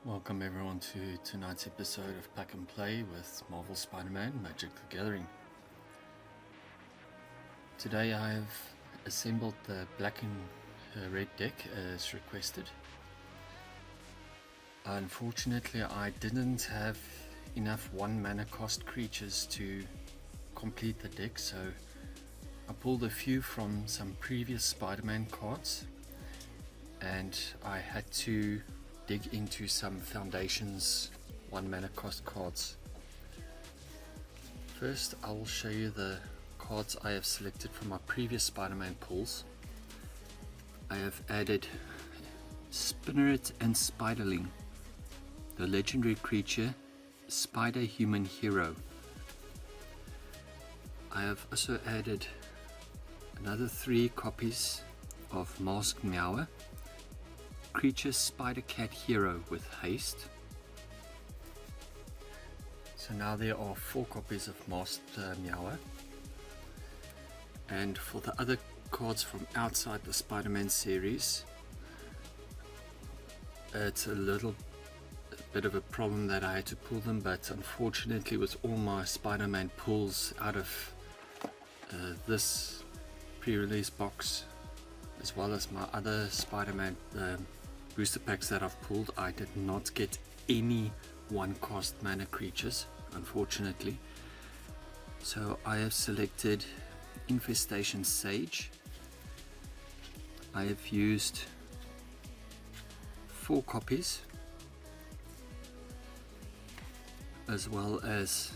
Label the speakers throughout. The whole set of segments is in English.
Speaker 1: Welcome everyone to tonight's episode of Pack and Play with Marvel Spider-Man Magic the Gathering. Today I've assembled the black and red deck as requested. Unfortunately I didn't have enough 1 mana cost creatures to complete the deck, so I pulled a few from some previous Spider-Man cards and I had to dig into some Foundations 1 mana cost cards. First I will show you the cards I have selected from my previous Spider-Man pulls. I have added Spinneret and Spiderling, the legendary creature Spider Human Hero. I have also added another 3 copies of Masked Meower, creature Spider Cat Hero with haste. So now there are 4 copies of Masked Meower. And for the other cards from outside the Spider-Man series, it's a bit of a problem that I had to pull them, but unfortunately with all my Spider-Man pulls out of this pre-release box, as well as my other Spider-Man booster packs that I've pulled, I did not get any 1 cost mana creatures, unfortunately. So I have selected Infestation Sage. I have used 4 copies, as well as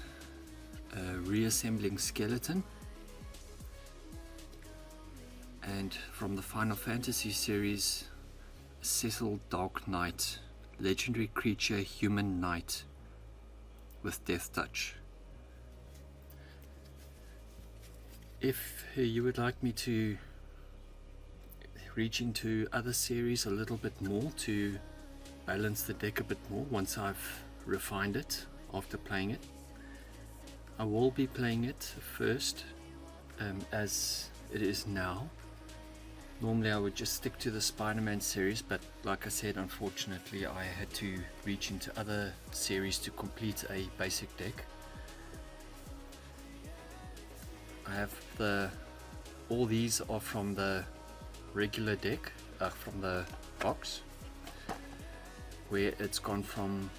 Speaker 1: a Reassembling Skeleton, and from the Final Fantasy series, Cecil Dark Knight, legendary creature Human Knight with Death Touch. If you would like me to reach into other series a little bit more to balance the deck a bit more once I've refined it after playing it, I will be playing it first as it is now. Normally I would just stick to the Spider-Man series, but like I said, unfortunately I had to reach into other series to complete a basic deck. I have all these are from the regular deck, from the box, where it's gone from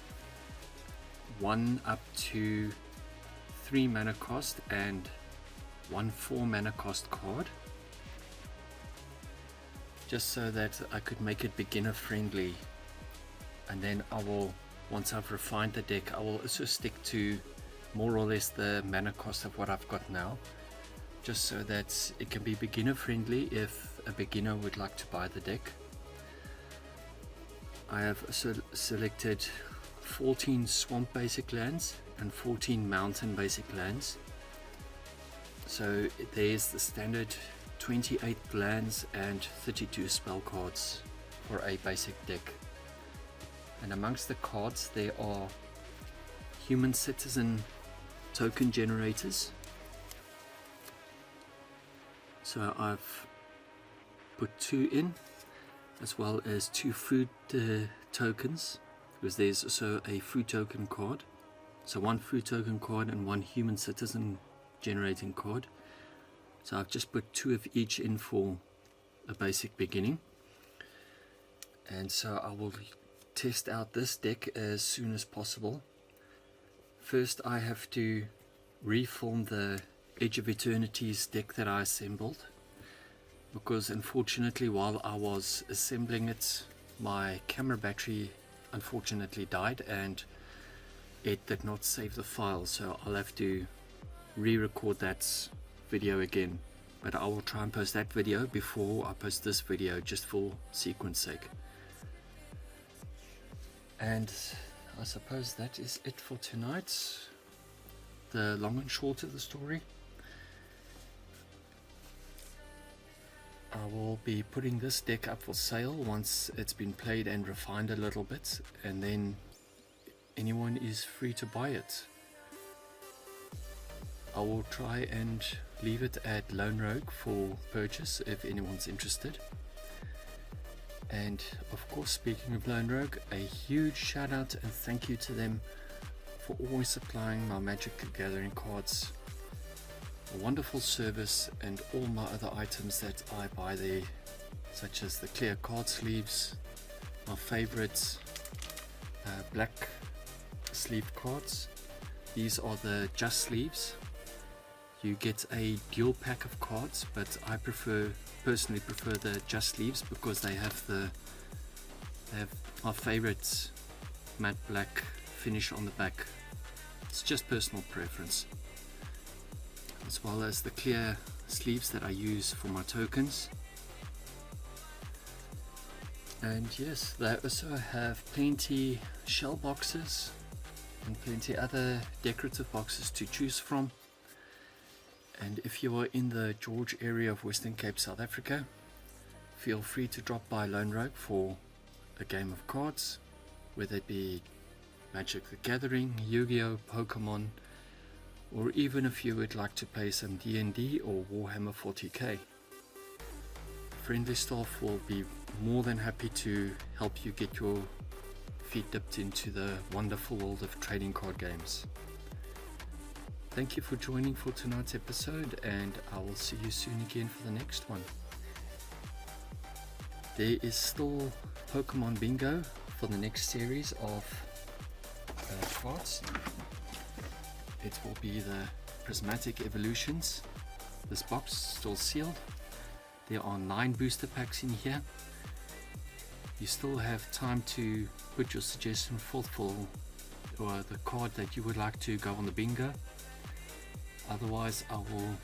Speaker 1: 1 up to 3 mana cost and 1 4 mana cost card, just so that I could make it beginner friendly. And then I will, once I've refined the deck, I will also stick to more or less the mana cost of what I've got now, just so that it can be beginner friendly if a beginner would like to buy the deck. I have also selected 14 swamp basic lands and 14 mountain basic lands. So there's the standard 28 lands and 32 spell cards for a basic deck. And amongst the cards there are human citizen token generators. So I've put 2 in, as well as 2 food tokens, because there's also a food token card. So 1 food token card and 1 human citizen generating card. So I've just put 2 of each in for a basic beginning. And so I will test out this deck as soon as possible. First I have to reform the Edge of Eternity's deck that I assembled, because unfortunately while I was assembling it, my camera battery unfortunately died and it did not save the file, so I'll have to re-record that video again, but I will try and post that video before I post this video, just for sequence sake. And I suppose that is it for tonight, the long and short of the story. I will be putting this deck up for sale once it's been played and refined a little bit, and then anyone is free to buy it. I will try and leave it at Lone Rogue for purchase if anyone's interested. And of course, speaking of Lone Rogue, a huge shout out and thank you to them for always supplying my Magic the Gathering cards. A wonderful service, and all my other items that I buy there, such as the clear card sleeves, my favorites, black sleeve cards. These are the just sleeves. You get a dual pack of cards, but I personally prefer the just sleeves because they have my favorite matte black finish on the back. It's just personal preference. As well as the clear sleeves that I use for my tokens. And yes, they also have plenty shell boxes and plenty other decorative boxes to choose from. And if you are in the George area of Western Cape, South Africa, feel free to drop by Lone Rogue for a game of cards, whether it be Magic the Gathering, Yu-Gi-Oh, Pokemon, or even if you would like to play some D&D or Warhammer 40k. Friendly staff will be more than happy to help you get your feet dipped into the wonderful world of trading card games. Thank you for joining for tonight's episode, and I will see you soon again for the next one. There is still Pokemon Bingo for the next series of cards. It will be the Prismatic Evolutions. This box is still sealed. There are 9 booster packs in here. You still have time to put your suggestion forth for the card that you would like to go on the bingo. Otherwise, I will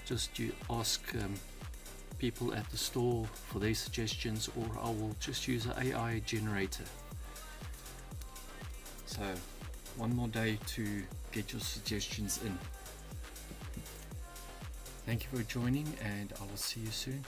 Speaker 1: just ask people at the store for their suggestions, or I will just use an AI generator. So, one more day to get your suggestions in. Thank you for joining, and I will see you soon.